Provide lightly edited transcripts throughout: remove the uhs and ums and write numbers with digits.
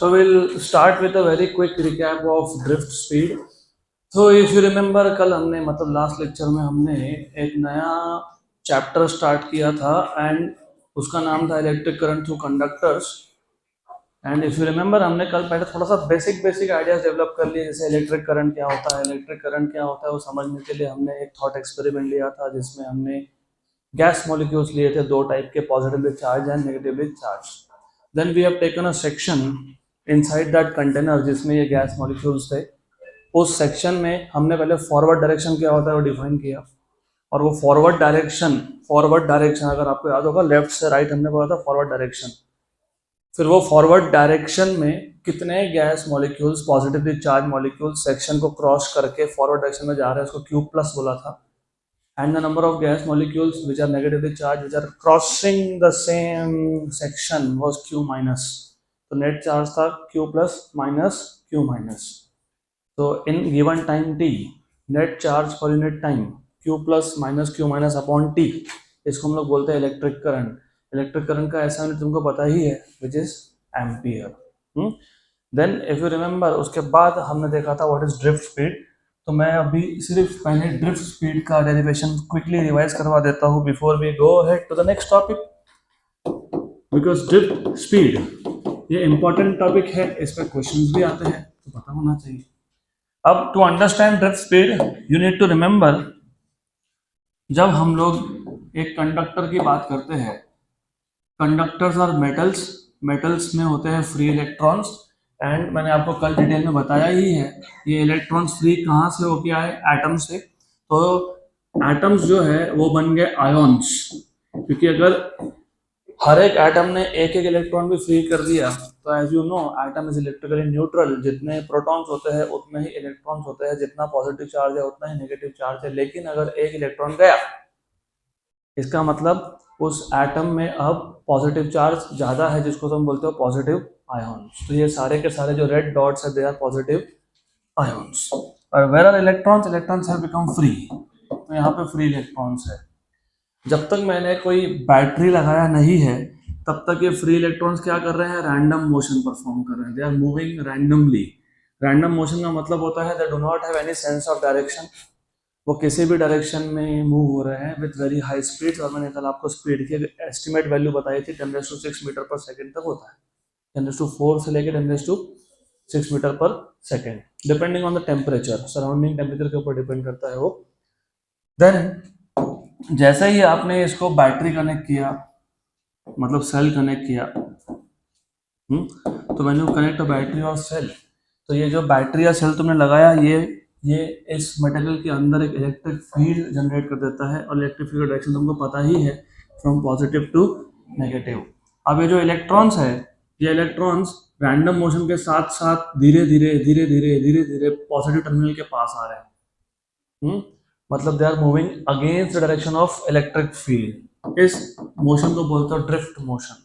So we'll start with a very quick recap of drift speed. So if you remember कल हमने मतलब last lecture में हमने एक नया चैप्टर स्टार्ट किया था एंड उसका नाम था electric current through conductors. And if you remember हमने कल पहले थोड़ा सा बेसिक आइडियाज डेवलप कर लिए, जैसे इलेक्ट्रिक करंट क्या होता है. इलेक्ट्रिक करंट क्या होता है वो समझने के लिए हमने एक थॉट एक्सपेरिमेंट लिया था जिसमें हमने गैस मॉलिक्यूल्स लिए थे दो टाइप के, positively charge and negatively charge. Then we have taken a section inside that container जिसमें ये गैस मॉलिक्यूल्स थे. उस सेक्शन में हमने पहले फॉरवर्ड डायरेक्शन क्या होता है वो डिफाइन किया. और वो फॉरवर्ड डायरेक्शन अगर आपको याद होगा, लेफ्ट से राइट हमने बोला था फॉरवर्ड डायरेक्शन. फिर वो फॉरवर्ड डायरेक्शन में कितने gas molecules, positively charge molecules section को क्रॉस करके फॉरवर्ड डायरेक्शन में जा रहे हैं, उसको क्यू प्लस बोला था. And the number of gas molecules which are negatively charge which are crossing the same section was Q minus. तो नेट चार्ज था Q plus minus Q minus. तो in given time T, net charge per unit time Q plus minus upon T, इसको हम लोग बोलते हैं electric current. Electric current का ऐसा यूनिट तुमको पता ही है, which is ampere. Then if you remember उसके बाद हमने देखा था व्हाट इज ड्रिफ्ट स्पीड. तो मैं अभी सिर्फ पहले ड्रिफ्ट स्पीड का डेरिवेशन क्विकली रिवाइज करवा देता हूँ before we go ahead to the next topic, because drift speed ये इंपॉर्टेंट टॉपिक है, इस पर क्वेश्चंस भी आते हैं तो पता होना चाहिए. अब to understand drift speed you need to remember, जब हम लोग एक कंडक्टर की बात करते हैं, कंडक्टर्स और मेटल्स में होते हैं फ्री इलेक्ट्रॉन्स. एंड मैंने आपको कल डिटेल में बताया ही है ये इलेक्ट्रॉन्स फ्री कहाँ से होके आए, एटम से. तो एटम्स जो है वो बन गए आयॉन्स, क्योंकि अगर हर एक एटम ने एक इलेक्ट्रॉन भी फ्री कर दिया तो as you know atom is electrically neutral. जितने प्रोटॉन्स होते हैं उतने ही इलेक्ट्रॉन्स होते हैं, जितना पॉजिटिव चार्ज है उतना ही नेगेटिव चार्ज है. लेकिन अगर एक इलेक्ट्रॉन गया, इसका मतलब उस एटम में अब पॉजिटिव चार्ज ज्यादा है, जिसको हम बोलते हो पॉजिटिव आयॉन्स. तो ये सारे के सारे जो रेड डॉट्स है दे आर पॉजिटिव आयॉन्स. और where are electrons have become free. तो यहाँ पे फ्री इलेक्ट्रॉन्स है. जब तक मैंने कोई बैटरी लगाया नहीं है तब तक ये फ्री इलेक्ट्रॉन्स क्या कर रहे हैं, रैंडम मोशन परफॉर्म कर रहे हैं. They are moving randomly. Random motion का मतलब होता है they do not have any sense of direction. वो किसी भी डायरेक्शन में मूव हो रहे हैं विद वेरी हाई स्पीड. और मैंने कल आपको स्पीड की एस्टिमेट वैल्यू बताई थी, 10⁶ मीटर पर सेकेंड तक होता है. 10⁴ से लेकर 10⁶ मीटर पर second, depending on the temperature, surrounding temperature के ऊपर डिपेंड करता है वो. देन जैसे ही आपने इसको बैटरी कनेक्ट किया, मतलब सेल कनेक्ट किया, तो when you connect a battery और सेल, तो ये जो बैटरी या सेल तुमने लगाया ये इस मटेरियल के अंदर एक इलेक्ट्रिक फील्ड जनरेट कर देता है. और इलेक्ट्रिक फील्ड डायरेक्शन तुमको पता ही है, फ्रॉम पॉजिटिव टू नेगेटिव. अब ये जो इलेक्ट्रॉन्स है, ये इलेक्ट्रॉन्स रैंडम मोशन के साथ साथ धीरे धीरे पॉजिटिव टर्मिनल के पास आ रहे हैं. मतलब they are moving against the direction of electric field. इस मोशन को बोलते हो drift motion.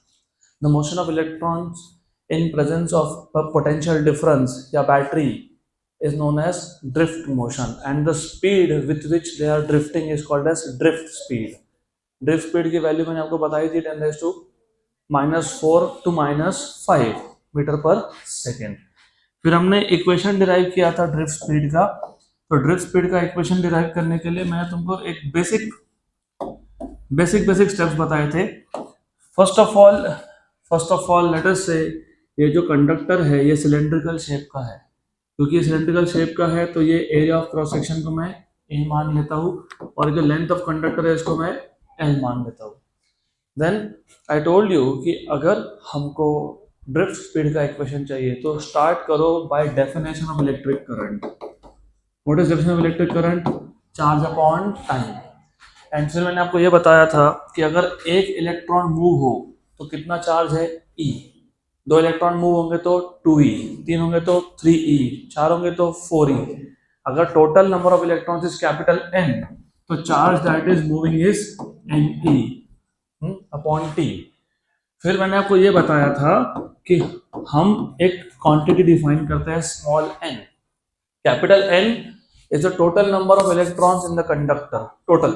The motion of electrons in presence of a potential difference या battery is known as drift motion, and the speed with which they are drifting is called as drift speed. drift speed की value मैंने आपको बताई थी 10⁻⁻⁴ to -5 metre पर second. फिर हमने equation derive किया था ड्रिफ्ट स्पीड का. तो ड्रिफ्ट स्पीड का इक्वेशन डिराइव करने के लिए मैंने तुमको एक बेसिक स्टेप्स बताए थे. First of all let us से ये जो कंडक्टर है ये सिलेंड्रिकल शेप का है. क्योंकि सिलेंड्रिकल शेप का है तो ये एरिया ऑफ क्रॉस सेक्शन को मैं ए मान लेता हूँ, और जो लेंथ ऑफ कंडक्टर है इसको मैं एल मान लेता हूँ. देन आई टोल्ड यू कि अगर हमको ड्रिफ्ट स्पीड का इक्वेशन चाहिए तो स्टार्ट करो by definition of electric current. What is definition of electric current? Charge upon time. And फिर मैंने आपको ये बताया था कि अगर एक इलेक्ट्रॉन मूव हो तो कितना चार्ज है, ई. दो इलेक्ट्रॉन मूव होंगे तो 2e, तीन होंगे तो 3e, चार होंगे तो 4e. अगर total number of electrons is capital N, तो charge that is moving is Ne upon T. फिर मैंने आपको ये बताया था कि हम एक क्वांटिटी डिफाइन करते हैं small n. Capital N is the total number of electrons in the conductor, total,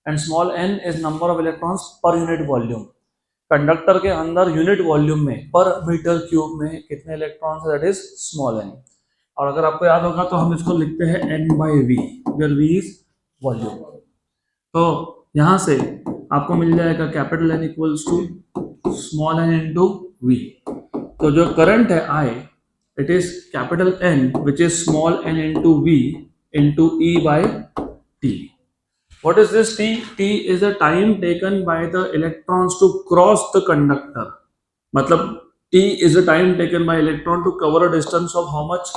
and small n is number of electrons per unit volume. Conductor के अंदर यूनिट वॉल्यूम में पर मीटर क्यूब में कितने electrons है, that is small N. और अगर आपको याद होगा तो हम इसको लिखते हैं n by v, where v is volume. तो यहां से आपको मिल जाएगा capital N equals to small n into v. तो जो करंट है I, it is capital N which is small n into v into E by T। What is this T? T is the time taken by the electrons to cross the conductor. मतलब T is the time taken by electron to cover a distance of how much?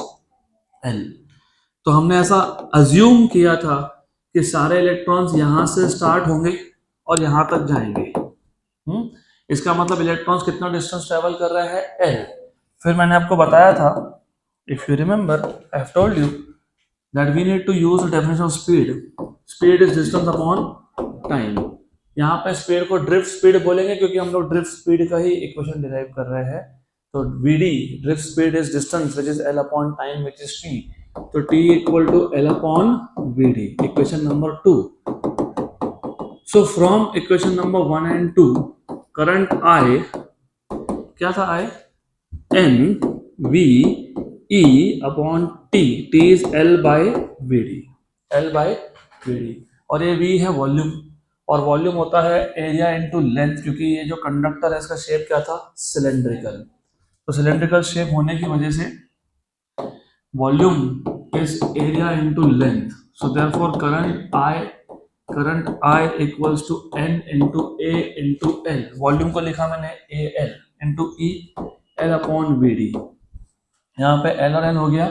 L. तो हमने ऐसा assume किया था कि सारे electrons यहां से स्टार्ट होंगे और यहां तक जाएंगे। इसका मतलब इलेक्ट्रॉन्स कितना डिस्टेंस ट्रेवल कर रहे हैं? L। फिर मैंने आपको बताया था, if you remember, I have told you that we need to use the definition of speed. Speed is distance upon time. यहाँ पे स्पीड को ड्रिफ्ट स्पीड बोलेंगे क्योंकि हम लोग ड्रिफ्ट स्पीड का ही इक्वेशन डिराइव कर रहे हैं। तो vd drift speed is distance which is l upon time which is t। तो t equal to l upon vd, equation number 2। So from equation number 1 and 2 current I क्या था? I n v E upon T, T is L by v d, L by v d. और ये V है volume, और volume होता है area into length, क्योंकि ये जो कंडक्टर है इसका शेप क्या था? सिलेंड्रिकल। तो सिलेंड्रिकल शेप होने की वजह से volume is area into length. So therefore current I equals to N into A into L। Volume को लिखा मैंने AL into E L upon V D. यहाँ पे L और N हो गया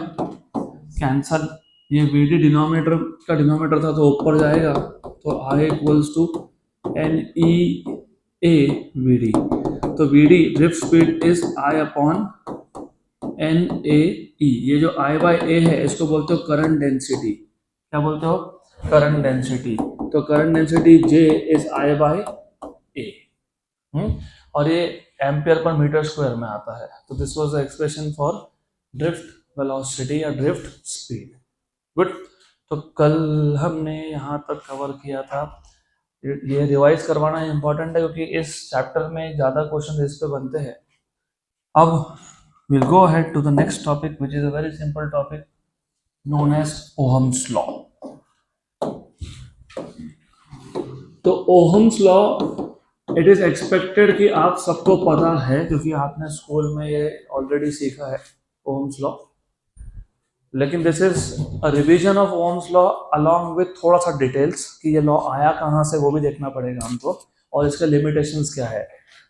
कैंसल। ये VD डिनोमिनेटर का डिनोमिनेटर था तो ऊपर जाएगा, तो I equals to NEA VD। तो VD drift speed is I upon NAE। ये जो I बाई A है इसको बोलते हो करंट डेंसिटी। क्या बोलते हो? Current density. तो current density J is I by A। और ये एम्पियर पर मीटर स्क्वायर में आता है। तो this was the expression for drift velocity या ड्रिफ्ट स्पीड। गुड। तो कल हमने यहाँ तक कवर किया था। ये रिवाइज करवाना इंपॉर्टेंट है क्योंकि इस चैप्टर में ज़्यादा क्वेश्चन इस पे बनते हैं। अब will go ahead to the next topic which is a very simple topic known as Ohm's law. तो Ohm's law it is expected कि आप सबको पता है क्योंकि आपने स्कूल में ये ऑलरेडी सीखा है ओहम्स लॉ। लेकिन this is a revision of Ohm's law along with थोड़ा सा डिटेल्स कि ये लॉ आया कहाँ से, वो भी देखना पड़ेगा हमको, और इसके लिमिटेशंस क्या है।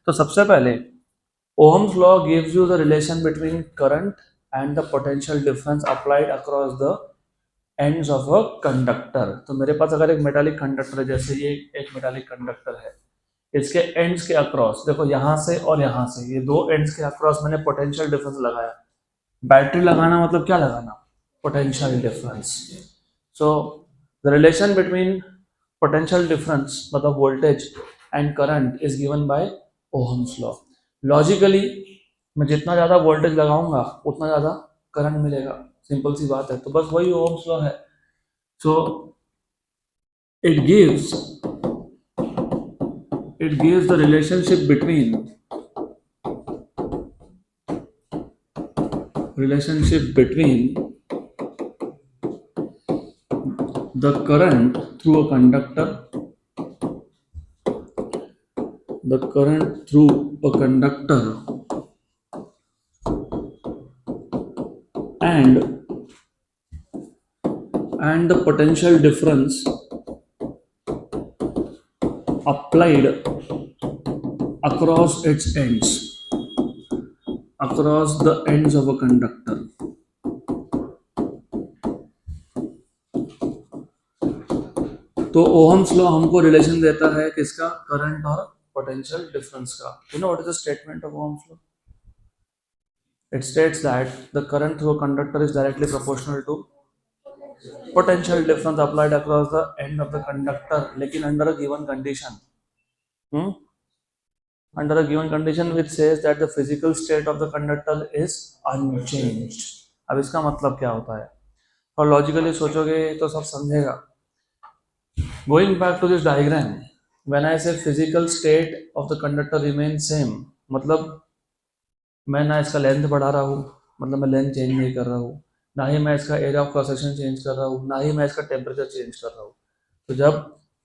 तो सबसे पहले Ohm's law gives you the relation between current and the potential difference applied across the ends of a conductor. तो मेरे पास अगर एक मेटालिक कंडक्टर है, जैसे ये एक मेटालिक कंडक्टर है, इसके एंड्स के अक्रॉस देखो, यहाँ से और यहाँ से, ये दो एंड्स के अक्रॉस मैंने पोटेंशियल डिफरेंस लगाया। बैटरी लगाना मतलब क्या लगाना? Potential difference. So the relation between potential difference मतलब voltage and current is given by Ohm's law. Logically मैं जितना ज़्यादा वोल्टेज लगाऊंगा उतना ज़्यादा करंट मिलेगा, सिंपल सी बात है। तो बस वही ओहम्स लॉ है। So it gives the relationship between the current through a conductor and the potential difference applied across its ends, across the ends of a conductor। तो ओहम्स लॉ हमको relation देता है किसका? करंट और potential difference का। You know what is the statement of Ohm's law? It states that the current through a conductor is directly proportional to potential difference applied across the end of the conductor, लेकिन under a given condition, under a given condition which says that the physical state of the conductor is unchanged। अब इसका मतलब क्या होता है? और logically सोचोगे तो सब समझेगा। Going back to this diagram, when I say physical state of the conductor remain same, मतलब मैं ना इसका लेंथ बढ़ा रहा हूँ, मतलब मैं लेंथ चेंज नहीं कर रहा हूँ, ना ही मैं इसका area of cross section change कर रहा हूँ, ना ही मैं इसका टेम्परेचर चेंज कर रहा हूँ। तो जब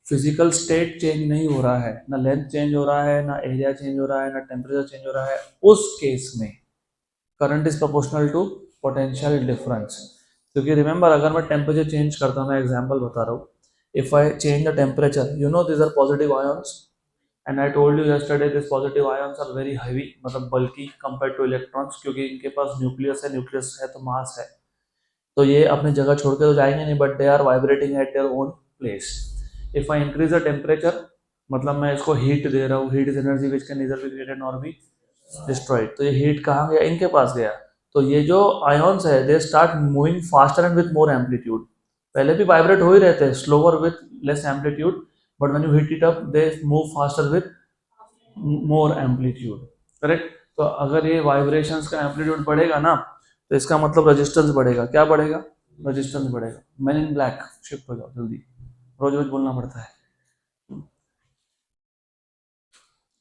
फिजिकल स्टेट चेंज नहीं हो रहा है, ना लेंथ चेंज हो रहा है, ना एरिया चेंज हो रहा है, ना टेम्परेचर चेंज हो रहा है, उस केस में current is proportional to potential difference. क्योंकि रिमेंबर, अगर मैं टेम्परेचर चेंज करता हूँ, मैं एग्जांपल बता रहा हूँ, if I change the temperature, you know this are positive ions, and I told you yesterday this positive ions are very heavy, मतलब बल्कि कंपेयर टू इलेक्ट्रॉन्स, क्योंकि इनके पास न्यूक्लियस है तो मास है, तो ये अपनी जगह छोड़ के तो जाएंगे नहीं, but they are vibrating at their own place. If I increase the temperature, मतलब मैं इसको हीट दे रहा हूँ, heat is energy which can neither be created nor be destroyed, तो ये हीट कहाँ गया, इनके पास गया। तो ये जो आयॉन्स है they start moving faster and with more amplitude, पहले भी वाइब्रेट हो ही रहते हैं slower with less amplitude, but when you heat it up they move faster with more amplitude, correct. तो अगर ये वाइब्रेशंस का एम्पलीट्यूड बढ़ेगा ना, तो इसका मतलब रेजिस्टेंस बढ़ेगा, क्या बढ़ेगा, रेजिस्टेंस बढ़ेगा। मैन इन ब्लैक शिफ्ट हो जाओ जल्दी, रोज रोज बोलना पड़ता है,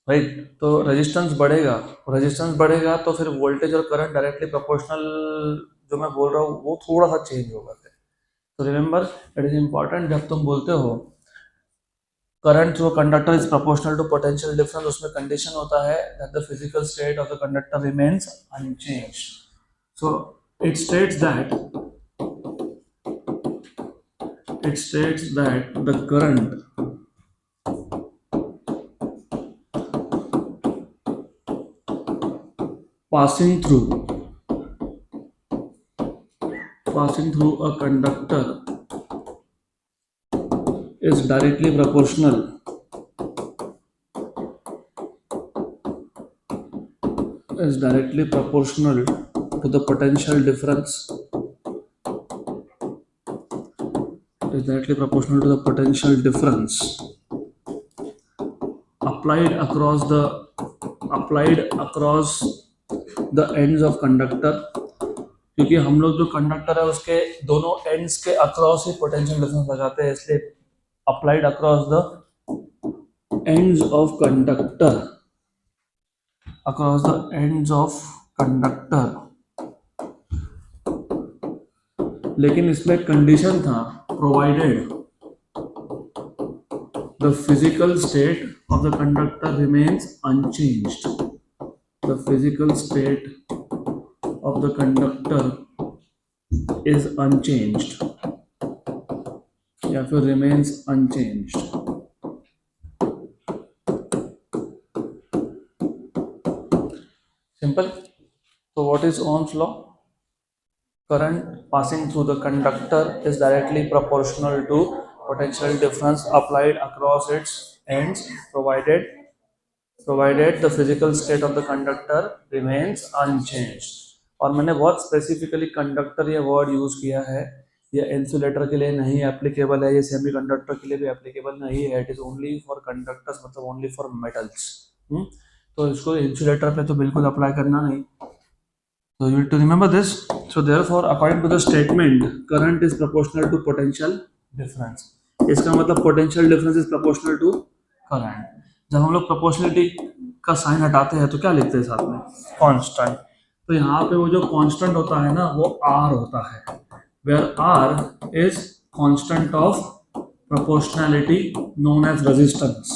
राइट। तो रेजिस्टेंस बढ़ेगा तो फिर वोल्टेज और करंट डायरेक्टली प्रोपोर्शनल, जो मैं बोल रहा हूँ वो थोड़ा सा चेंज होगा फिर। तो रिमेंबर, इट इज इंपॉर्टेंट, जब तुम बोलते हो current through conductor is proportional to potential difference, उसमें कंडीशन होता है that the physical state of the conductor remains unchanged. So it states that the current passing through a conductor is directly proportional to the potential difference applied across the ends of conductor, क्योंकि हम लोग जो conductor है उसके दोनों ends के across ही potential difference लगाते हैं, इसलिए applied across the ends of conductor, लेकिन इसमें कंडीशन था, provided the physical state of the conductor remains unchanged, the physical state of the conductor is unchanged, या फिर रिमेन्स अनचेंज्ड। सिंपल। तो what is Ohm's law? Current passing through the conductor is directly proportional to potential difference applied across its ends, provided the physical state of the conductor remains unchanged। और मैंने बहुत specifically conductor ये word use किया है, ये insulator के लिए नहीं एप्लीकेबल है, ये सेमीकंडक्टर के लिए भी एप्लीकेबल नहीं है, it is only for conductors, मतलब ओनली फॉर मेटल्स। तो इसको इंसुलेटर पे तो बिल्कुल अप्लाई करना नहीं। So you need to remember this. So therefore, according to the statement, current is proportional to potential difference. इसका मतलब potential difference is proportional to current। जब हम लोग proportionality का साइन हटाते हैं तो क्या लिखते हैं साथ में? Constant। तो यहाँ पे वो जो constant होता है ना, वो R होता है, where R is constant of proportionality known as resistance।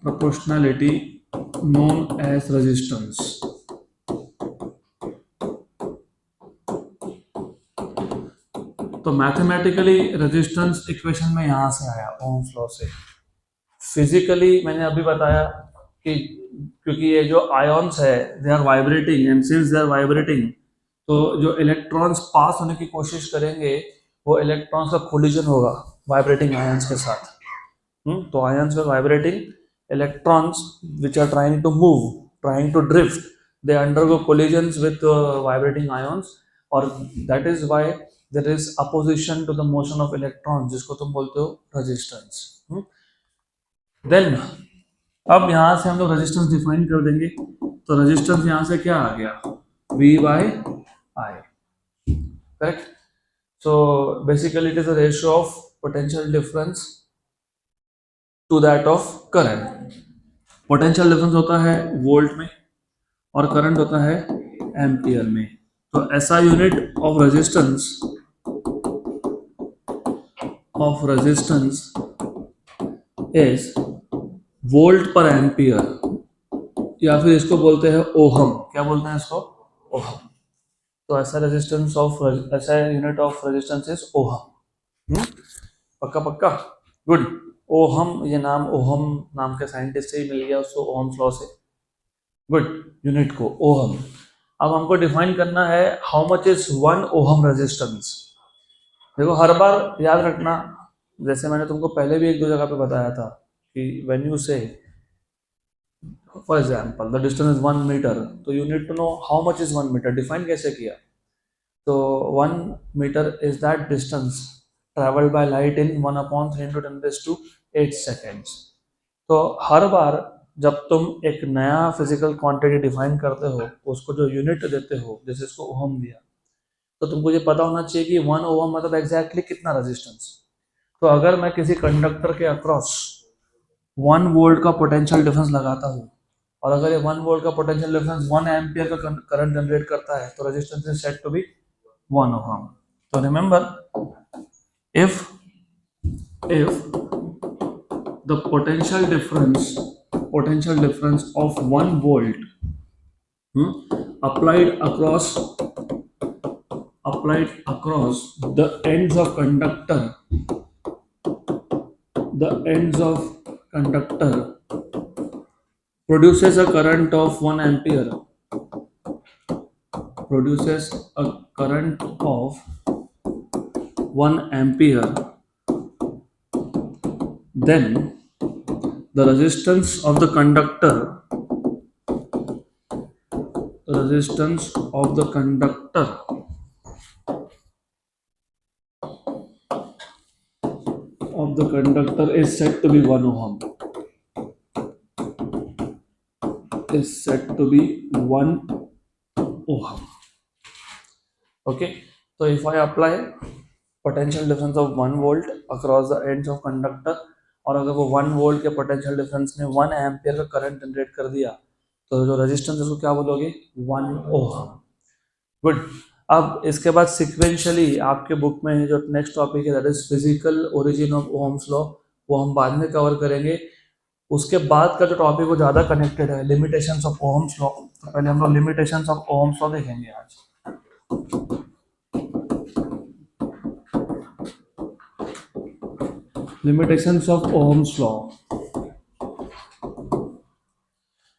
Proportionality known as resistance। तो मैथमेटिकली रेजिस्टेंस इक्वेशन में यहाँ से आया, ओम्स लॉ से। फिजिकली मैंने अभी बताया कि क्योंकि ये जो आयॉन्स है they are vibrating, and since they are vibrating, तो जो इलेक्ट्रॉन्स पास होने की कोशिश करेंगे वो इलेक्ट्रॉन्स का कोलिजन होगा वाइब्रेटिंग आयंस के साथ। तो ions were vibrating, electrons which are trying to move, trying to drift, they undergo collisions with vibrating ions, और that is why there is opposition to the motion of electrons, जिसको तुम बोलते हो resistance. Then अब यहाँ से हम लोग रेजिस्टेंस डिफाइन कर देंगे। तो रेजिस्टेंस यहाँ से क्या आ गया, V by I, correct. So basically it is a ratio of potential difference to that of current. Potential difference होता है वोल्ट में और करंट होता है एम्पियर में। तो ऐसा unit of resistance is volt पर एम्पियर, या फिर इसको बोलते हैं ओहम। क्या बोलते हैं इसको? ओहम। तो ऐसा unit of resistance is ohm. पक्का पक्का, गुड। ओहम, ये नाम ओहम नाम के साइंटिस्ट से ही मिल गया उसको, ओहम्स लॉ से। गुड, यूनिट को ओहम। अब हमको डिफाइन करना है how much is 1 ohm resistance. देखो हर बार याद रखना, जैसे मैंने तुमको पहले भी एक दो जगह पे बताया था कि when you say for example the distance is 1 metre, तो you need to know how much is 1 metre. Define कैसे किया? तो 1 metre is that distance travelled by light in 1/3 × 10⁸ seconds. तो हर बार जब तुम एक नया फिजिकल क्वांटिटी डिफाइन करते हो, उसको जो यूनिट देते हो, जैसे इसको ओहम दिया, तो तुमको ये पता होना चाहिए कि 1 ओहम मतलब एग्जैक्टली कितना रेजिस्टेंस। तो अगर मैं किसी कंडक्टर के अक्रॉस 1 वोल्ट का पोटेंशियल डिफरेंस लगाता हूँ, और अगर ये 1 वोल्ट का पोटेंशियल डिफरेंस 1 एम्पियर का करंट जनरेट करता है, तो resistance is said to be 1 ohm. तो remember, if the potential difference of 1 volt applied across the ends of conductor produces a current of 1 ampere, then the resistance of the conductor is said to be 1 ohm. Okay, so if I apply potential difference of 1 volt across the ends of conductor, और अगर वो 1 volt के potential difference में 1 ampere का current generate कर दिया, तो जो रेजिस्टेंस उसको क्या बोलोगे? 1 ओहम। गुड। अब इसके बाद सिक्वेंशियली आपके बुक में जो नेक्स्ट टॉपिक है, that is physical origin of Ohm's law, वो हम बाद में कवर करेंगे। उसके बाद का जो टॉपिक वो ज़्यादा कनेक्टेड है, लिमिटेशंस ऑफ ओहम्स लॉ। तो पहले हम लोग लिमिटेशंस ऑफ ओहम्स लॉ देखेंगे आज। लिमिटेशंस ऑफ ओहम्स लॉ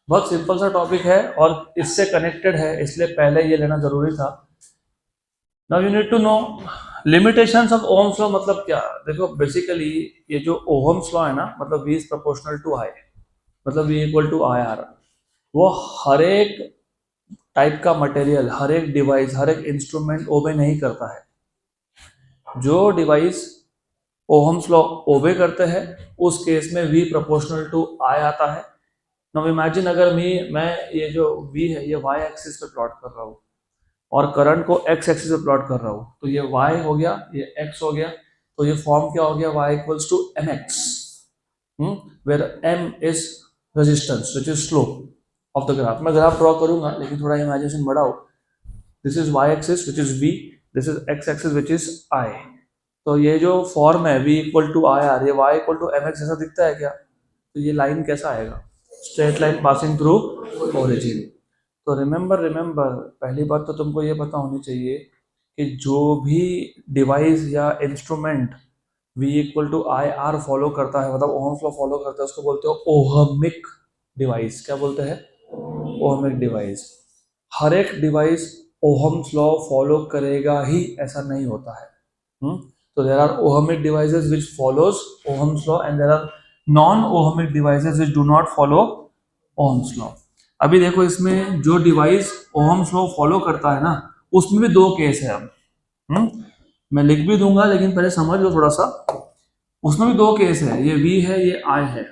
बहुत सिंपल सा टॉपिक है और इससे कनेक्टेड है, इसलिए पहले ये लेना जरूरी था। Now you need to know limitations of Ohm's law मतलब क्या। देखो बेसिकली ये जो ओहम्स लॉ है ना, मतलब V is proportional to I, मतलब V इक्वल टू IR, वो हर एक टाइप का मटेरियल, हर एक डिवाइस, हर एक इंस्ट्रूमेंट ओबे नहीं करता है। जो डिवाइस ओहम्स लॉ ओबे करते हैं उस केस में V प्रोपोर्शनल टू I आता है। नाउ इमेजिन अगर मैं ये जो V है ये y एक्सिस पे प्लॉट कर रहा हूँ और करंट को x एक्सिस पे प्लॉट कर रहा हूँ, तो ये y हो गया, ये x हो गया, तो ये फॉर्म क्या हो गया? y equals to mx, where m is resistance which is slope of the graph. मैं ग्राफ ड्रॉ करूंगा लेकिन थोड़ा इमेजिनेशन बढ़ाओ। This is y axis which is v, this is x axis which is I। तो ये जो form है v equal to IR, ये y इक्वल टू mx ऐसा दिखता है क्या? तो ये लाइन कैसा आएगा? Straight line passing through origin. तो रिमेंबर पहली बात तो तुमको ये पता होनी चाहिए कि जो भी डिवाइस या instrument V equal to IR follow करता है, मतलब ओहम्स लॉ फॉलो करता है, उसको बोलते हो ओहमिक डिवाइस। क्या बोलते हैं? Ohmic device. हर एक डिवाइस ओहम्स लॉ फॉलो करेगा ही ऐसा नहीं होता है। तो there are ohmic devices which follows Ohm's law and there are non ohmic devices which do not follow Ohm's law. अभी देखो इसमें जो डिवाइस ओहम्स लॉ फॉलो करता है ना, उसमें भी दो केस है। अब मैं लिख भी दूंगा लेकिन पहले समझ लो थोड़ा सा। उसमें भी दो केस है, ये V है, ये I है।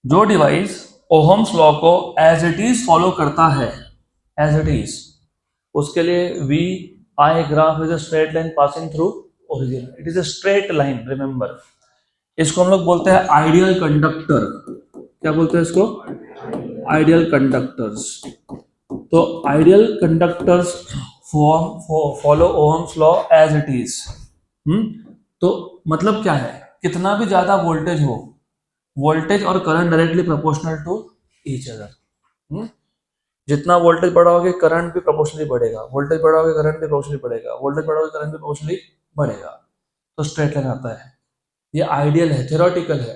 जो डिवाइस ओहम्स लॉ को एज इट इज फॉलो करता है, एज इट इज, उसके लिए V I graph is a straight line passing through origin. It is a straight line, remember. इसको हम लोग बोलते हैं आइडियल कंडक्टर। क्या बोलते हैं इसको? Ideal conductors. तो ideal conductors follow Ohm's law as it is. तो मतलब क्या है, कितना भी ज्यादा वोल्टेज हो, वोल्टेज और current directly proportional to each other. जितना वोल्टेज बढ़ाओगे करंट भी प्रोपोर्शनली बढ़ेगा, वोल्टेज बढ़ाओगे करंट भी प्रोपोर्शनली बढ़ेगा, वोल्टेज बढ़ाओगे करंट भी प्रोपोर्शनली बढ़ेगा। तो स्ट्रेट लाइन आता है। ये आइडियल है, थ्योरेटिकल है।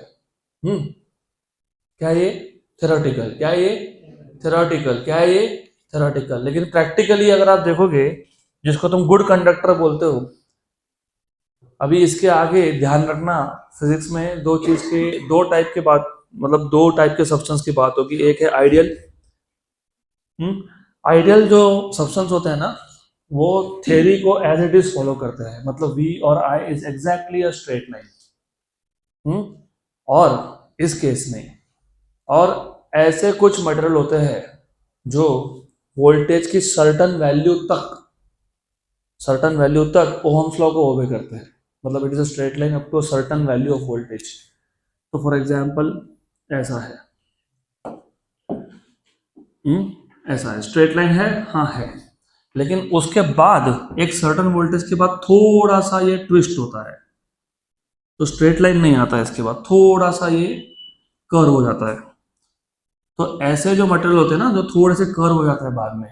क्या ये थ्योरेटिकल, क्या ये थ्योरेटिकल, क्या ये थ्योरेटिकल। लेकिन प्रैक्टिकली अगर आप देखोगे, जिसको तुम गुड कंडक्टर बोलते हो, अभी इसके आगे ध्यान रखना, फिजिक्स में दो टाइप के बात, मतलब दो टाइप के सब्सटेंस की बात होगी। एक है आइडियल। आइडियल जो सब्सटेंस होते हैं ना, वो थ्योरी को एज इट इज फॉलो करते हैं, मतलब वी और I is exactly a straight line. और इस केस में, और ऐसे कुछ मटेरियल होते हैं जो वोल्टेज की सर्टन वैल्यू तक ओहम्स लॉ को ओबे करते हैं, मतलब it is a straight line up to a certain value of voltage. तो फॉर एग्जांपल ऐसा है, ऐसा है, स्ट्रेट लाइन है, हाँ है, लेकिन उसके बाद एक सर्टन वोल्टेज के बाद थोड़ा सा ये ट्विस्ट होता है, तो स्ट्रेट लाइन नहीं आता है, इसके बाद थोड़ा सा ये कर्व हो जाता है। तो ऐसे जो मटेरियल होते हैं ना, जो थोड़े से कर्व हो जाता है बाद में,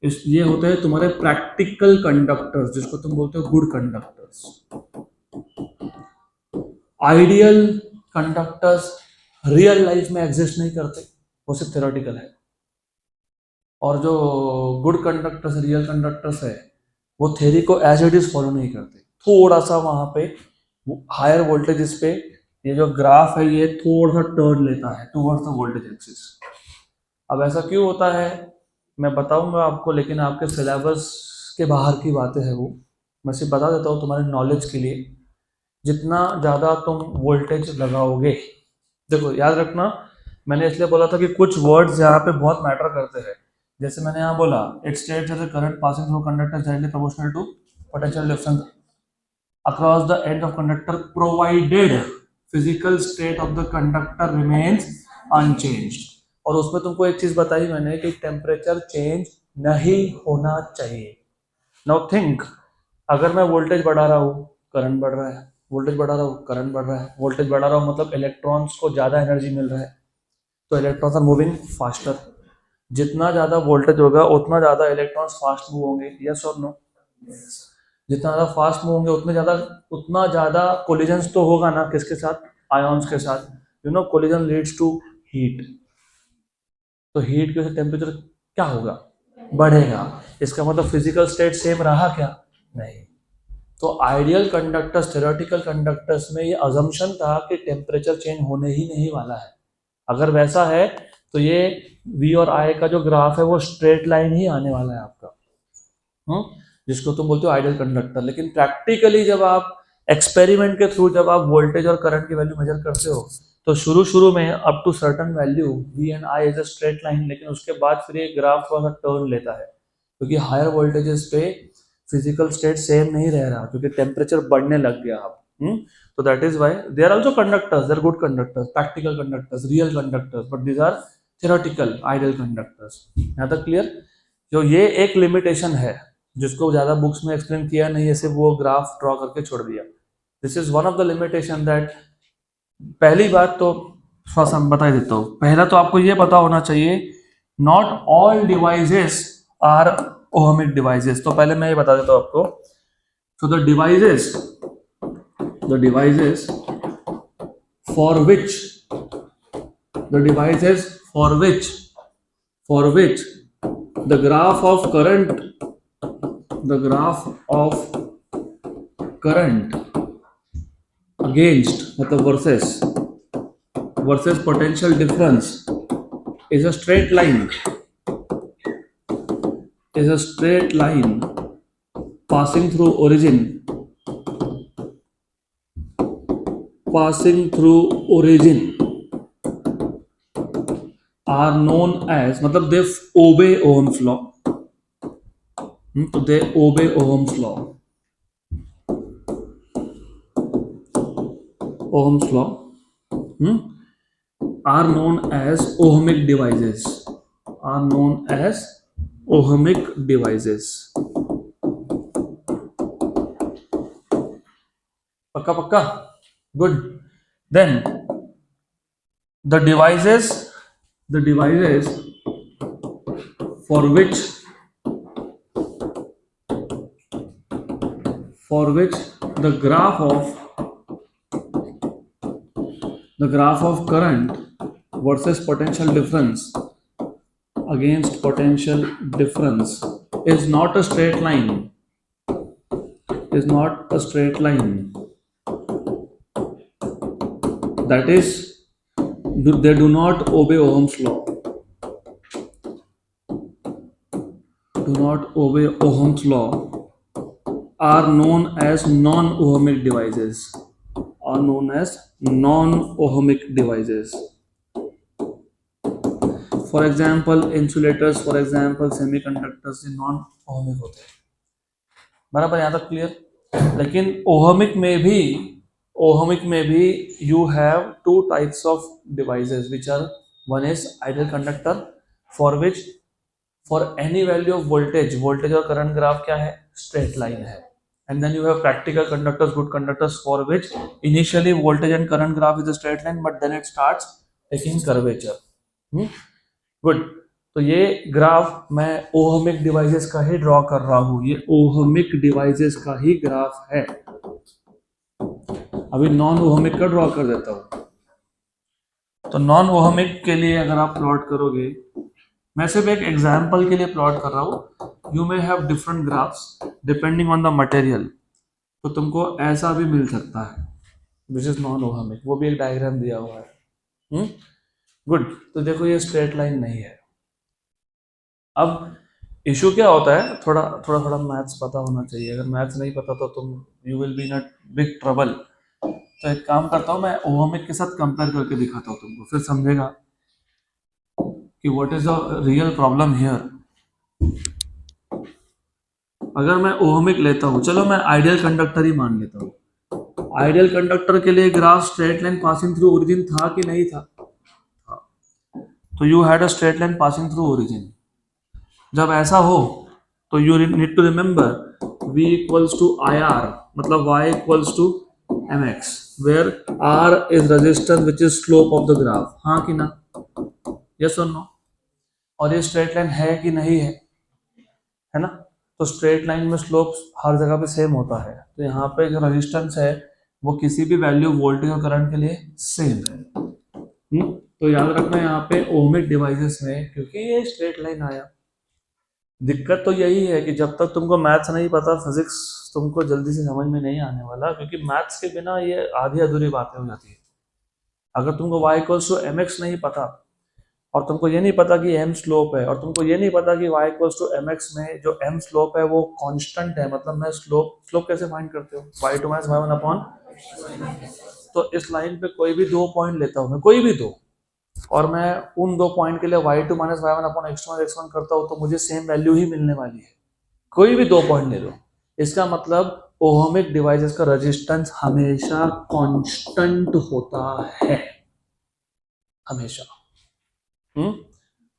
ये होते हैं तुम्हारे प्रैक्टिकल कंडक्टर्स, जिसको तुम बोलते हो good conductors. Ideal conductors real life में एग्जिस्ट नहीं करते, वो सिर्फ थ्योरेटिकल है। और जो गुड कंडक्टर्स, रियल कंडक्टर्स है, वो थ्योरी को एज इट इज फॉलो नहीं करते, थोड़ा सा वहां पे हायर वोल्टेजेस पे ये जो ग्राफ है ये थोड़ा सा टर्न लेता है टुवर्ड्स द वोल्टेज एक्सिस। अब ऐसा क्यों होता है मैं बताऊंगा आपको, लेकिन आपके सिलेबस के बाहर की बातें हैं वो, मैं सिर्फ बता देता हूँ तुम्हारे नॉलेज के लिए। जितना ज़्यादा तुम वोल्टेज लगाओगे, देखो याद रखना, मैंने इसलिए बोला था कि कुछ वर्ड्स यहाँ पे बहुत मैटर करते हैं। जैसे मैंने यहाँ बोला, it states that the current passing through conductor is directly proportional to potential difference across the end of conductor provided physical state of the conductor remains unchanged। और उसमें तुमको एक चीज बताई मैंने कि टेम्परेचर चेंज नहीं होना चाहिए। नाउ थिंक, अगर मैं वोल्टेज बढ़ा रहा हूँ करंट बढ़ रहा है, वोल्टेज बढ़ा रहा हूँ करंट बढ़ रहा है, वोल्टेज बढ़ा रहा हूँ मतलब इलेक्ट्रॉन्स को ज्यादा एनर्जी मिल रहा है, तो इलेक्ट्रॉन्स आर मूविंग फास्टर। जितना ज्यादा वोल्टेज होगा उतना ज्यादा इलेक्ट्रॉन्स फास्ट मूव होंगे, यस और नो? जितना ज़्यादा फास्ट मूव होंगे उतना ज़्यादा कोलिजन्स तो होगा ना, किसके साथ? आयॉन्स के साथ। कोलिजन लीड्स टू हीट, तो हीट की वजह से टेम्परेचर क्या होगा? बढ़ेगा। इसका मतलब फिजिकल स्टेट सेम रहा क्या? नहीं। तो आइडियल कंडक्टर्स, थ्योरेटिकल कंडक्टर्स में ये अजम्पशन था कि टेम्परेचर चेंज होने ही नहीं वाला है। अगर वैसा है तो ये वी और आई का जो ग्राफ है वो स्ट्रेट लाइन ही आने वाला है आपका, जिसको तुम बोलते हो आइडियल कंडक्टर। लेकिन प्रैक्टिकली जब आप एक्सपेरिमेंट के थ्रू जब आप वोल्टेज और करंट की वैल्यू मेजर करते हो, तो शुरू में up to certain value V and I is a straight line, लेकिन उसके बाद फिर ये ग्राफ थोड़ा सा टर्न लेता है, क्योंकि हायर वोल्टेजेस पे फिजिकल स्टेट सेम नहीं रह रहा, क्योंकि टेम्परेचर बढ़ने लग गया अब। तो that is why they are also conductors, they are good conductors, practical conductors, real conductors, but these are theoretical ideal conductors. यहाँ तक क्लियर? जो ये एक लिमिटेशन है जिसको ज्यादा बुक्स में एक्सप्लेन किया नहीं है, सिर्फ वो ग्राफ ड्रॉ करके छोड़ दिया। This is one of the limitation that, पहली बात तो थोड़ा सा बता ही देता हूँ। पहला तो आपको ये पता होना चाहिए, not all devices are ohmic devices. तो पहले मैं ये बता देता हूँ आपको। So the devices for which the graph of current against मतलब versus potential difference is a straight line passing through origin are known as, मतलब they obey Ohm's law, तो they obey Ohm's law। Ohm's law are known as ohmic devices. Are known as ohmic devices. पक्का पक्का, good. Then the devices for which the graph of current versus potential difference against potential difference is not a straight line. That is, they do not obey Ohm's law. Are known as non-ohmic devices. For example, insulators, for example, semiconductors, ये non ohmic होते हैं. बराबर, यहाँ तक clear. लेकिन ohmic में भी you have two types of devices, which are, one is ideal conductor, for which for any value of voltage और करंट ग्राफ क्या है, स्ट्रेट लाइन है. And then you have practical conductors, good conductors, for which initially voltage and current graph is a straight line, but then it starts taking curvature. Good. तो ये graph मैं ohmic devices का ही draw कर रहा हूं. ये ohmic devices का ही graph है. अभी नॉन ओहमिक का ड्रॉ कर देता हूं. तो नॉन ओहमिक के लिए अगर आप प्लॉट करोगे, मैं सिर्फ एक एग्जाम्पल के लिए प्लॉट कर रहा हूं. You may have different graphs depending on the material. तो तुमको ऐसा भी मिल सकता है, विच इज नॉन ओहमिक. वो भी एक डायग्राम दिया हुआ है. गुड. तो देखो ये स्ट्रेट लाइन नहीं है. अब इशू क्या होता है, थोड़ा मैथ्स पता होना चाहिए. अगर मैथ्स नहीं पता तो तुम you will be in a big trouble. तो एक काम करता हूँ, मैं ओहमिक के साथ कंपेयर करके दिखाता हूँ तुमको, फिर समझेगा कि what is the real problem here. अगर मैं ओहमिक लेता हूँ, चलो मैं आइडियल कंडक्टर ही मान लेता हूँ. आइडियल कंडक्टर के लिए graph straight line passing through origin था कि नहीं था? तो you had a straight line passing through origin. जब ऐसा हो तो you need to remember V equals to IR, मतलब Y equals to MX, where R is resistance which is slope of the graph. हाँ कि ना? यस और no? और ये स्ट्रेट लाइन है कि नहीं है? है ना? तो स्ट्रेट लाइन में स्लोप हर जगह पे सेम होता है. तो यहाँ पे जो रेजिस्टेंस है वो किसी भी वैल्यू वोल्टेज और करंट के लिए सेम है. तो याद रखना यहाँ पे ओहमिक डिवाइसेस में, क्योंकि ये स्ट्रेट लाइन आया. दिक्कत तो यही है कि जब तक तुमको मैथ्स नहीं पता, फिजिक्स तुमको जल्दी से समझ में नहीं आने वाला, क्योंकि मैथ्स के बिना ये आधी अधूरी बातें हो जाती है. अगर तुमको y इक्वल्स टू mx नहीं पता, और तुमको ये नहीं पता कि m स्लोप है, और तुमको ये नहीं पता कि y इक्वल्स टू mx में जो m स्लोप है वो कांस्टेंट है, मतलब मैं स्लोप कैसे फाइंड करते हो? y2 minus y1 upon. तो इस लाइन पे कोई भी 2 पॉइंट लेता हूँ मैं, कोई भी 2, और मैं उन 2 पॉइंट के लिए y2 minus y1 upon x2 minus x1 करता हूँ, तो मुझे सेम वैल्यू ही मिलने वाली है. कोई भी 2 पॉइंट ले लो. इसका मतलब ओहमिक डिवाइसेस का रेजिस्टेंस हमेशा कांस्टेंट होता है, हमेशा.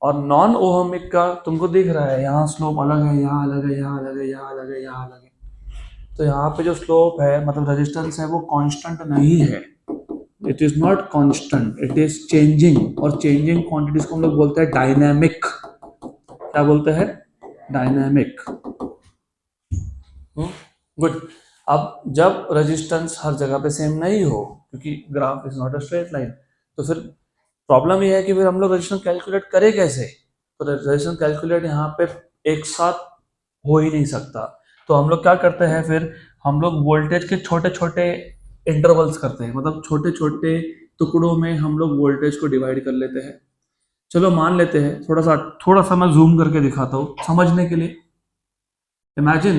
और नॉन ओहमिक का तुमको दिख रहा है, यहाँ स्लोप अलग है, यहाँ अलग है, यहाँ अलग है, यहाँ अलग है, यहाँ अलग है. तो यहाँ पे जो स्लोप है, मतलब रेजिस्टेंस है, वो कांस्टेंट नहीं है. It is not constant, it is changing. और चेंजिंग क्वांटिटीज को हम लोग बोलते हैं डायनामिक. क्या बोलते हैं? डायनामिक. गुड. अब जब रेजिस्टेंस हर जगह पे सेम नहीं हो, क्योंकि graph is not a straight line, तो फिर प्रॉब्लम ये है कि फिर हम लोग रेजिस्टेंस कैलकुलेट करें कैसे? तो रेजिस्टेंस कैलकुलेट यहाँ पे एक साथ हो ही नहीं सकता. तो हम लोग क्या करते हैं, फिर हम लोग वोल्टेज के छोटे छोटे इंटरवल्स करते हैं, मतलब छोटे छोटे टुकड़ों में हम लोग वोल्टेज को डिवाइड कर लेते हैं. चलो मान लेते हैं, थोड़ा सा मैं जूम करके दिखाता हूँ समझने के लिए. इमेजिन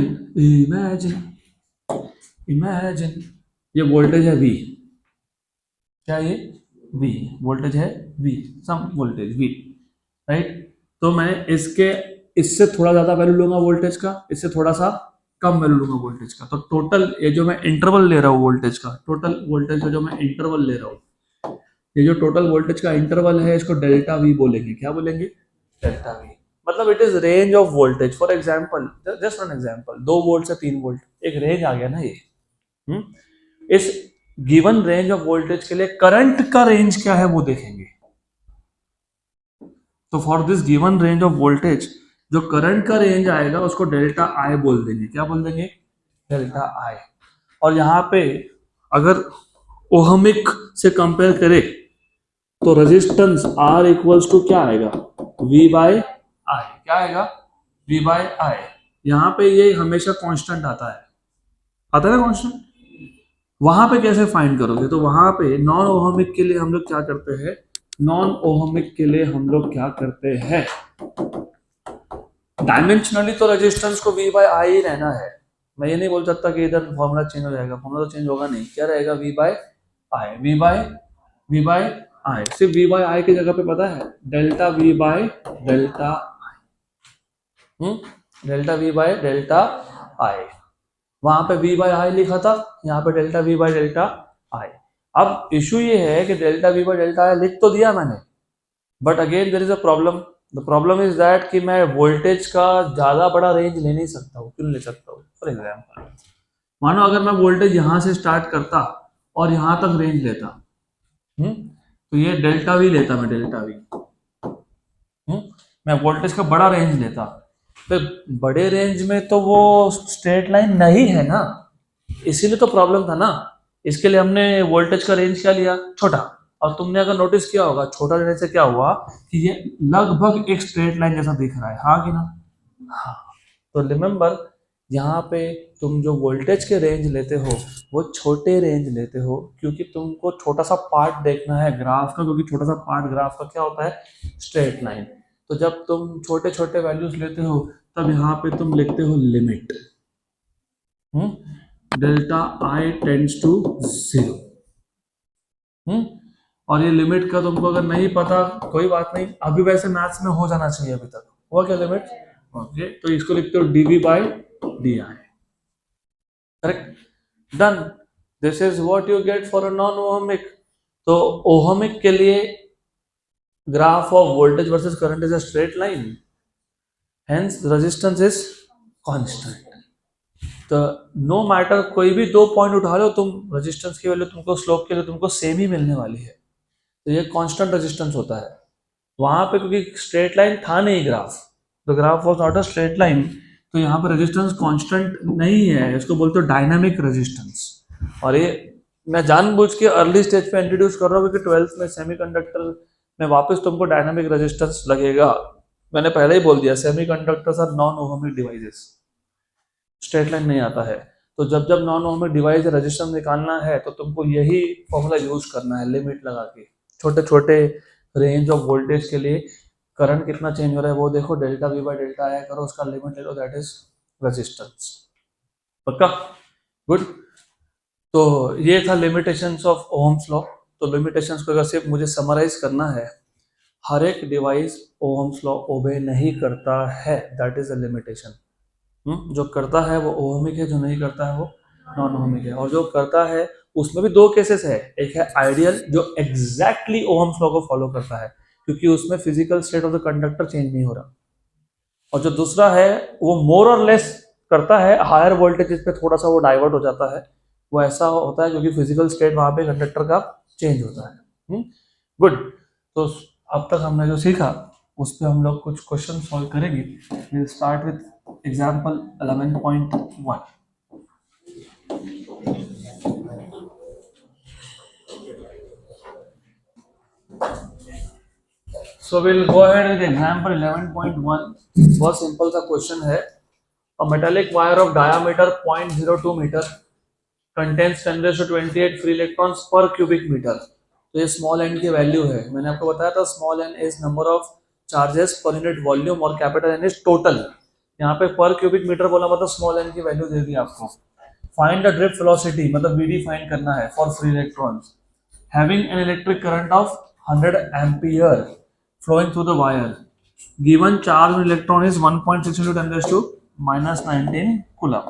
ये वोल्टेज है V. क्या ये V वोल्टेज है? V, सम वोल्टेज V, राइट. तो मैं इससे थोड़ा ज्यादा वैल्यू लूंगा वोल्टेज का, इससे थोड़ा सा कम वैल्यू लूंगा वोल्टेज का। तो टोटल ये जो मैं इंटरवल ले रहा हूँ वोल्टेज का, टोटल वोल्टेज का जो मैं इंटरवल ले रहा हूँ, ये जो टोटल वोल्टेज का इंटरवल है इसको डेल्टा वी बोलेंगे। क्या बोलेंगे? Delta V. मतलब it is range of voltage. For example, just an example, 2 volt से 3 वोल्ट एक रेंज आ गया ना ये। इस गिवन रेंज ऑफ वोल्टेज के लिए करंट का रेंज क्या है वो देखेंगे। तो for this given range of voltage जो करंट का रेंज आएगा उसको डेल्टा आई बोल देंगे। क्या बोल देंगे? डेल्टा आई। और यहाँ पे अगर ओहमिक से कंपेयर करें तो रेजिस्टेंस R इक्वल्स टू क्या आएगा? V बाय आई। क्या आएगा? V बाय आई। यहाँ पे ये हमेशा कांस्टेंट आता है ना कांस्टेंट। वहां पे कैसे फाइंड करोगे? तो वहां पे नॉन ओहमिक के लिए हम लोग क्या करते हैं? नॉन ओहमिक के लिए हम लोग क्या करते हैं? डायमेंशनली तो रेजिस्टेंस को V बाय आई ही रहना है। मैं ये नहीं बोल सकता कि इधर फॉर्मूला चेंज हो जाएगा, फॉर्मूला तो चेंज होगा नहीं। क्या रहेगा? V by I. V by I. सिर्फ V बाय आई की जगह पे पता है delta V by delta I. Delta V by delta I. वहां पे V बाय आई लिखा था, यहाँ पे delta V by delta I. अब इशू ये है कि delta V by delta I लिख तो दिया मैंने, but again there is a problem. The problem is that कि मैं वोल्टेज का ज्यादा बड़ा रेंज ले नहीं सकता हूँ। क्यों ले सकता हूँ? फॉर एग्जाम्पल, मानो अगर मैं वोल्टेज यहाँ से स्टार्ट करता और यहाँ तक रेंज लेता, तो ये डेल्टा वी लेता, मैं डेल्टा वी, मैं वोल्टेज का बड़ा रेंज लेता। फिर बड़े रेंज में तो वो स्ट्रेट लाइन नहीं है ना, इसीलिए तो प्रॉब्लम था ना। इसके लिए हमने वोल्टेज का रेंज क्या लिया? छोटा। और तुमने अगर नोटिस किया होगा छोटा लेने से क्या हुआ कि ये लगभग एक स्ट्रेट लाइन जैसा दिख रहा है, हाँ कि ना? हाँ। तो रिमेंबर, यहाँ पे तुम जो वोल्टेज के रेंज लेते हो वो छोटे रेंज लेते हो, क्योंकि तुमको छोटा सा पार्ट देखना है ग्राफ का, क्योंकि छोटा सा पार्ट ग्राफ का क्या होता है? Straight line. तो जब तुम छोटे छोटे वैल्यूज लेते हो तब यहाँ पे तुम लिखते हो limit delta I tends to 0। और ये लिमिट का तुमको अगर नहीं पता कोई बात नहीं, अभी वैसे मैथ्स में हो जाना चाहिए। अभी तक हुआ क्या लिमिट? ओके, तो इसको लिखते हो dv by D I. Correct, done. This is what you get for a non ohmic. तो ओहमिक के लिए graph of voltage versus current is a straight line, hence resistance is constant. तो no matter कोई भी 2 point उठा लो तुम, resistance की value तुमको स्लोप के लिए तुमको सेम ही मिलने वाली है। तो ये कांस्टेंट रेजिस्टेंस होता है। वहां पे क्योंकि स्ट्रेट लाइन था नहीं graph, the graph was not a straight line, तो यहाँ पर रेजिस्टेंस कांस्टेंट नहीं है, इसको बोलते हो डायनामिक रेजिस्टेंस। और ये मैं जानबूझ के अर्ली स्टेज पे इंट्रोड्यूस कर रहा हूँ क्योंकि 12th में सेमीकंडक्टर में वापस तुमको डायनामिक रेजिस्टेंस लगेगा। मैंने पहले ही बोल दिया, semiconductors are non ohmic devices, straight line नहीं आता है। तो जब जब नॉन ओहमिक डिवाइस रेजिस्टेंस निकालना है तो तुमको यही फॉर्मूला यूज करना है, लिमिट लगा के। छोटे छोटे रेंज ऑफ वोल्टेज के लिए करंट कितना चेंज हो रहा है वो देखो, डेल्टा वी बाय डेल्टा आया करो, उसका लिमिट ले लो, दैट इज रेजिस्टेंस। पक्का? गुड। तो ये था लिमिटेशंस ऑफ ओहम्स लॉ। तो लिमिटेशंस को अगर सिर्फ मुझे समराइज करना है, हर एक डिवाइस ओहम्स लॉ ओबे नहीं करता है, दैट इज अ लिमिटेशन। जो करता है वो ओहमिक है, जो नहीं करता है वो नॉन ओहमिक है। और जो करता है उसमें भी 2 केसेस है, एक है आइडियल जो एग्जैक्टली ओहम्स लॉ को फॉलो करता है क्योंकि उसमें physical state of the conductor change नहीं हो रहा, और जो दूसरा है वो मोर और लेस करता है, हायर वोल्टेज पे थोड़ा सा वो डाइवर्ट हो जाता है। वो ऐसा होता है क्योंकि फिजिकल स्टेट वहां पे कंडक्टर का चेंज होता है। गुड। तो अब तक हमने जो सीखा उस पर हम लोग कुछ क्वेश्चन सॉल्व करेंगे। Will start with example 11.1। So we'll go ahead with example 11.1. बहुत सिंपल सा क्वेश्चन है। A metallic wire of diameter 0.02 meter contains 10⁻28 free electrons per cubic meter. तो ये स्मॉल एन की वैल्यू है। मैंने आपको बताया था small N is number of charges per unit volume और कैपिटल एन इज टोटल। यहाँ पे पर क्यूबिक मीटर बोला मतलब स्मॉल एन की वैल्यू दे दी आपको। फाइंड द ड्रिफ्ट वेलोसिटी मतलब वीडी फाइंड करना है for free electrons having an electric current of 100 ampere flowing through the wire. Given charge on electron is 1.6 into 10⁻⁻19 coulomb.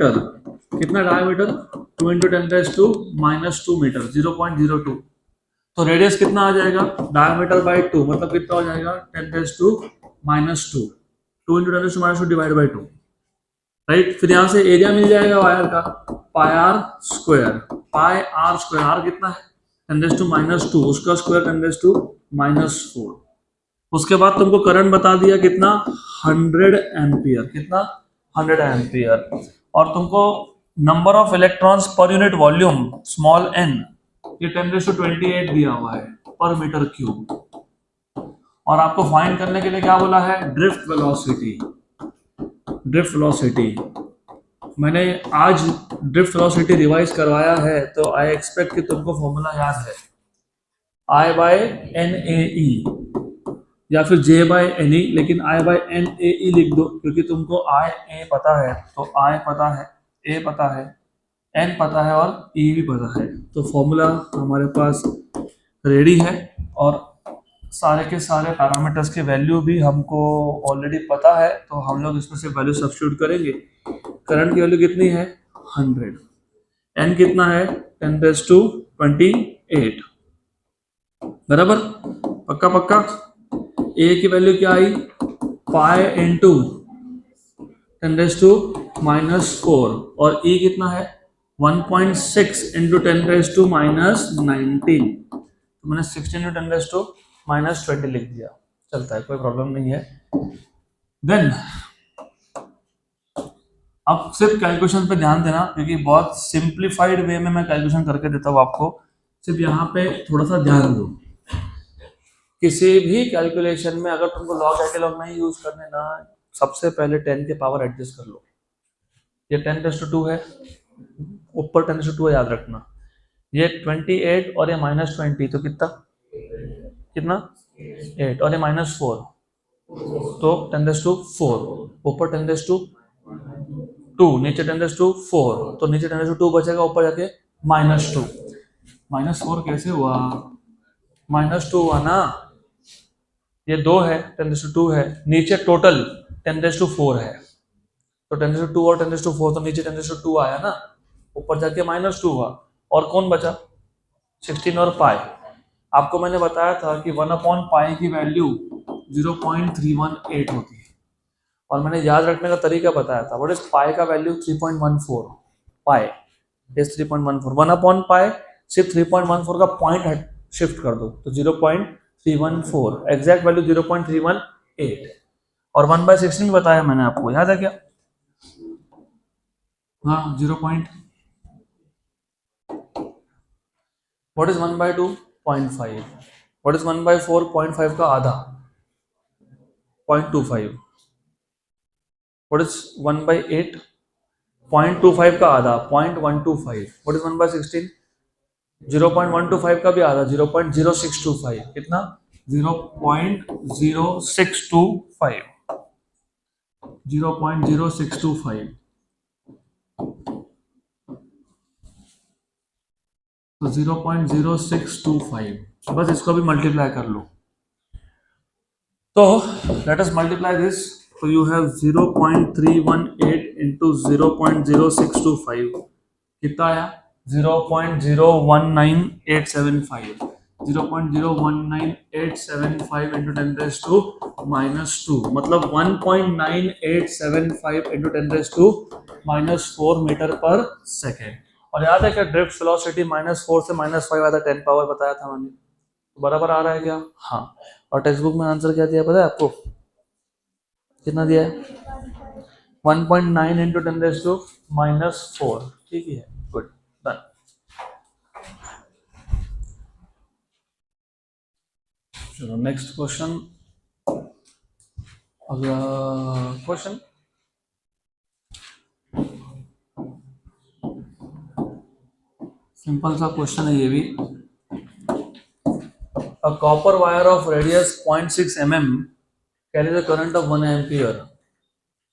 Diameter, कितना डायमीटर 2 इंटू 10⁻⁻² मीटर, 0.02। तो रेडियस कितना आ जाएगा, diameter by 2 मतलब कितना हो जाएगा 10⁻², 2 इंटू 10⁻² डिवाइड बाई 2, राइट। फिर यहाँ से एरिया मिल जाएगा वायर का, पाई आर स्क्वायर, आर कितना है 10⁻², उसका स्क्वायर 10⁻⁻4। उसके बाद तुमको करंट बता दिया कितना 100 एम्पियर, कितना 100 एम्पियर, और तुमको नंबर ऑफ इलेक्ट्रॉन्स पर यूनिट वॉल्यूम स्मॉल n ये 10⁻28 दिया हुआ है पर मीटर क्यूब। और आपको फाइंड करने के लिए क्या बोला है, ड्रिफ्ट वेलोसिटी। ड्रिफ्ट वेलोसिटी मैंने आज ड्रिफ्ट वेलोसिटी रिवाइज करवाया है, तो आई एक्सपेक्ट कि तुमको फॉर्मूला याद है, I बाय एन ए ई या फिर J बाय एन ई, लेकिन I बाय एन ए ई लिख दो, क्योंकि तुमको I A पता है, तो I पता है, A पता है, N पता है और E भी पता है। तो फॉर्मूला हमारे पास रेडी है और सारे के सारे पैरामीटर्स के वैल्यू भी हमको ऑलरेडी पता है, तो हम लोग इसमें से वैल्यू सब्स्टिट्यूट करेंगे। करंट की वैल्यू कितनी है 100, N कितना है 10⁻28, बराबर, पक्का पक्का। A की वैल्यू क्या आई, पाई इंटू 10⁻⁻4, और E कितना है 1.6 इंटू 10⁻⁻19, तो मैंने 16 इंटू 10⁻⁻20 लिख दिया, चलता है, कोई प्रॉब्लम नहीं है। देन अब सिर्फ कैलकुलेशन पे ध्यान देना, क्योंकि बहुत सिंप्लीफाइड वे में मैं कैलकुलेशन करके देता हूँ आपको, सिर्फ यहाँ पे थोड़ा सा ध्यान दो। किसी भी कैलकुलेशन में अगर तुमको लॉग एंटीलॉग नहीं यूज करने ना, सबसे पहले 10 के पावर एडजस्ट कर लो। ये 10⁻2 है, ऊपर 10⁻2 है, याद रखना। ये 28 और ये -20, तो कितना 8, और ये -4, तो 10⁻4, ऊपर 10⁻2, नीचे 10⁻4, तो नीचे 10⁻2 बचेगा, ऊपर जाके -2। -4 कैसे हुआ, -2 हुआ ना, ये 2 है 10⁻2 है, नीचे टोटल 10⁻4 है, तो 10⁻2 और 10⁻4, तो नीचे 10⁻2 आया ना, ऊपर जाके -2 हुआ, और कौन बचा 16 और पाई। आपको मैंने बताया था कि 1/पाई की वैल्यू 0.318 होती है, और मैंने याद रखने का तरीका बताया था। व्हाट इज पाई का वैल्यू 3.14, पाई इज 3.14, 1/पाई सिर्फ 3.14 का पॉइंट शिफ्ट कर दो, तो 0.314, एग्जैक्ट वैल्यू 0.318, और 1/16 बताया मैंने आपको, याद है क्या, हाँ 0. व्हाट इज 1/2 0.5, व्हाट इज 1/4 0.5 का आधा 0.25, व्हाट इज 1/8 0.25 का आधा 0.125, व्हाट इज 1/16 0.125 का भी आधा 0.0625, कितना 0.0625, 0.0625, तो 0.0625, बस इसको भी मल्टीप्लाई कर लो। तो लेट अस मल्टीप्लाई दिस, तो यू हैव 0.318 इंटू 0.0625, कितना आया 0.019875, 0.019875 इंटू 10⁻⁻2, मतलब 1.9875 इंटू 10⁻⁻4 मीटर पर सेकेंड। और याद है क्या ड्रिफ्ट वेलोसिटी -4 से -5 आया था, 10 पावर बताया था मैंने, तो बराबर आ रहा है क्या, हाँ। और टेक्स्ट बुक में आंसर क्या दिया पता है आपको, कितना दिया है 1.9 इंटू 10⁻⁻4, ठीक ही है, गुड, डन। चलो नेक्स्ट क्वेश्चन, अगला क्वेश्चन, सिंपल सा क्वेश्चन है ये भी। A copper wire of radius 0.6 mm carries a current of 1 ampere.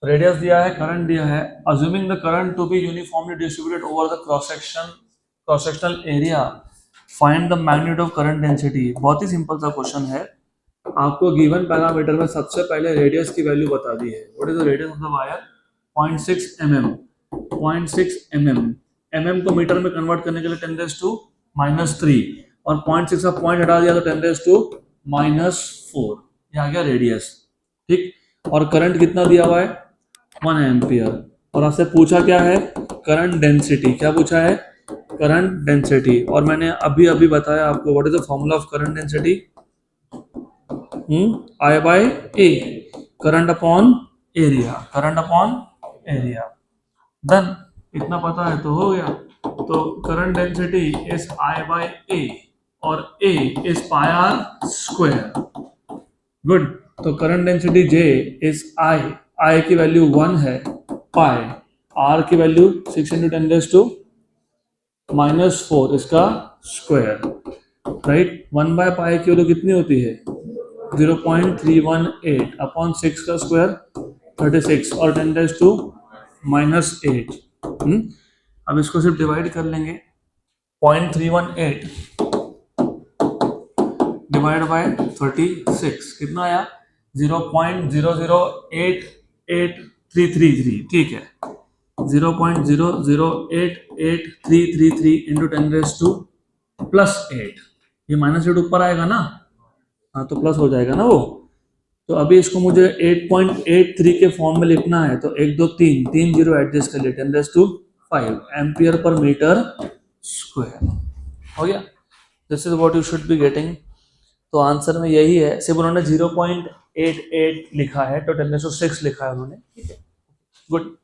Radius दिया है, करंट दिया है, assuming the current to be uniformly distributed over the cross section cross sectional area, find the magnitude of current density. बहुत ही simple सा question है। आपको given parameter में सबसे पहले रेडियस की वैल्यू बता दी है। What is the radius of the wire? 0.6 mm। 0.6 mm, mm को मीटर में कन्वर्ट करने के लिए 10⁻³ और 0.6 का पॉइंट हटा दिया तो 10⁻⁴। ये आ गया रेडियस, ठीक। और करंट कितना दिया हुआ है? 1 एम्पियर। और आपसे पूछा क्या है? Current density. क्या पूछा है? Current density. और मैंने अभी अभी बताया आपको what is the formula of current density? I/A, current upon area, current upon area. Done, इतना पता है तो हो गया। तो करंट डेंसिटी इज I/A और A इज πr²। गुड। तो current density J is I की वैल्यू 1 है, पाई, R की वैल्यू 6 × 10⁻⁴ इसका स्क्वायर, राइट। 1/π की वैल्यू कितनी होती है? 0.318 अपॉन 6 का स्क्वायर 36 और 10⁻⁸। अब इसको सिर्फ डिवाइड कर लेंगे। 0.318 डिवाइड बाय 36 कितना आया? 0.008833, ठीक है। 0.008833 इंटू 10⁻⁸ ये -8 ऊपर आएगा ना, हाँ तो प्लस हो जाएगा ना वो। तो अभी इसको मुझे 8.83 के फॉर्म में लिखना है, तो 1 2 3 0 एडजस्ट कर लिए, 10⁵ एम्पियर पर मीटर स्क्वायर। हो गया। This is what you should be getting. तो आंसर में यही है। सिर्फ उन्होंने 0.88 लिखा है तो 10⁻⁶ लिखा है उन्होंने, ठीक है। गुड।